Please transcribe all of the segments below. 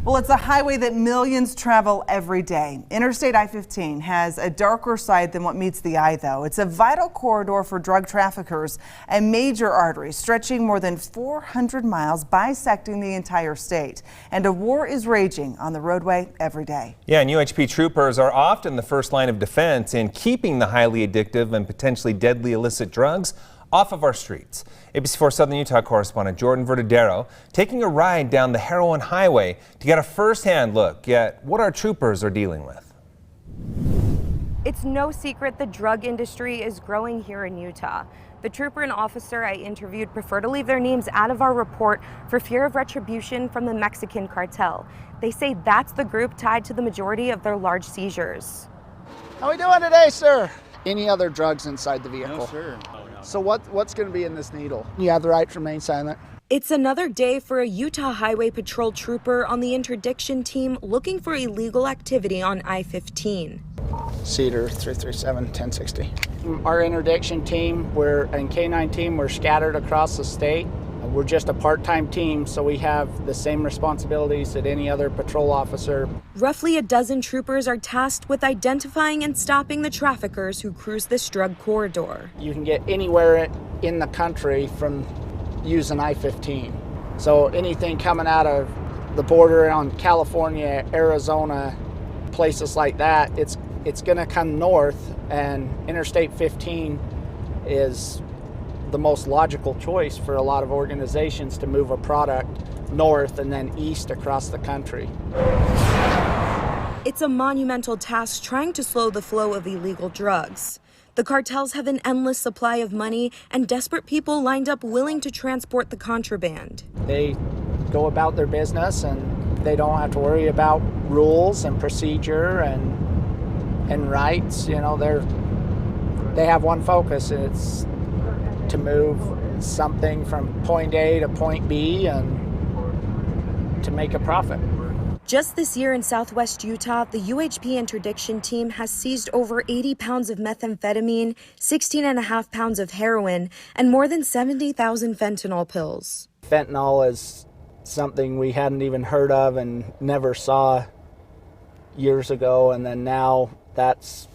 Well, it's a highway that millions travel every day. Interstate I-15 has a darker side than what meets the eye, though. It's a vital corridor for drug traffickers, a major artery stretching more than 400 miles, bisecting the entire state. And a war is raging on the roadway every day. Yeah, and UHP troopers are often the first line of defense in keeping the highly addictive and potentially deadly illicit drugs off of our streets. ABC4 Southern Utah correspondent Jordan Verdadero taking a ride down the Heroin Highway to get a first-hand look at what our troopers are dealing with. It's no secret the drug industry is growing here in Utah. The trooper and officer I interviewed prefer to leave their names out of our report for fear of retribution from the Mexican cartel. They say that's the group tied to the majority of their large seizures. How we doing today, sir? Any other drugs inside the vehicle? No, sir. So what's going to be in this needle? You have the right to remain silent. It's another day for a Utah Highway Patrol trooper on the interdiction team looking for illegal activity on I-15. Cedar 337-1060. Our interdiction team, and K9 team, we're scattered across the state. We're just a part-time team, so we have the same responsibilities that any other patrol officer. Roughly a dozen troopers are tasked with identifying and stopping the traffickers who cruise this drug corridor. You can get anywhere in the country from using I-15. So anything coming out of the border on California, Arizona, places like that, it's going to come north, and Interstate 15 is the most logical choice for a lot of organizations to move a product north and then east across the country. It's a monumental task trying to slow the flow of illegal drugs. The cartels have an endless supply of money and desperate people lined up willing to transport the contraband. They go about their business and they don't have to worry about rules and procedure and rights. You know, they have one focus, and it's to move something from point A to point B and to make a profit. Just this year in southwest Utah, the UHP interdiction team has seized over 80 pounds of methamphetamine, 16.5 pounds of heroin, and more than 70,000 fentanyl pills. Fentanyl is something we hadn't even heard of and never saw years ago, and then now that's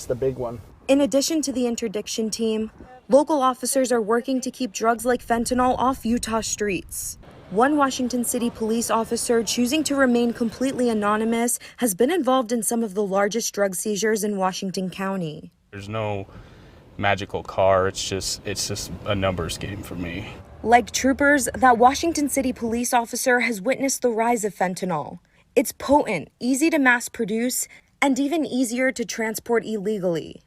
the big one. In addition to the interdiction team, local officers are working to keep drugs like fentanyl off Utah streets. One Washington City police officer, choosing to remain completely anonymous, has been involved in some of the largest drug seizures in Washington County. There's no magical car, it's just a numbers game for me. Like troopers, that Washington City police officer has witnessed the rise of fentanyl. It's potent, easy to mass produce, and even easier to transport illegally.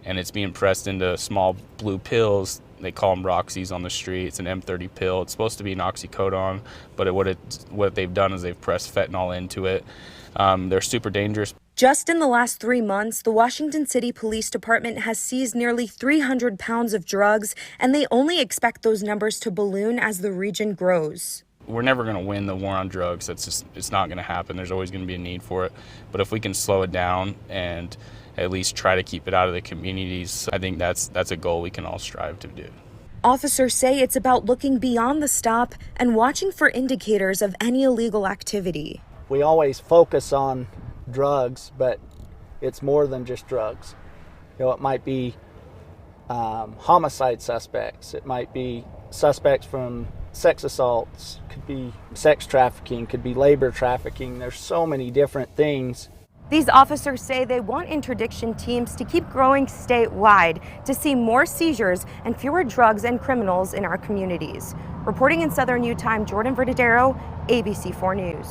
And it's being pressed into small blue pills. They call them Roxys on the street. It's an M30 pill. It's supposed to be an oxycodone, but what they've done is they've pressed fentanyl into it. They're super dangerous. Just in the last 3 months, the Washington City Police Department has seized nearly 300 pounds of drugs, and they only expect those numbers to balloon as the region grows. We're never going to win the war on drugs. It's not going to happen. There's always going to be a need for it. But if we can slow it down and at least try to keep it out of the communities, I think that's a goal we can all strive to do. Officers say it's about looking beyond the stop and watching for indicators of any illegal activity. We always focus on drugs, but it's more than just drugs. You know, it might be homicide suspects. It might be suspects from sex assaults, could be sex trafficking, could be labor trafficking. There's so many different things. These officers say they want interdiction teams to keep growing statewide to see more seizures and fewer drugs and criminals in our communities. Reporting in Southern Utah, I'm Jordan Verdadero, ABC4 News.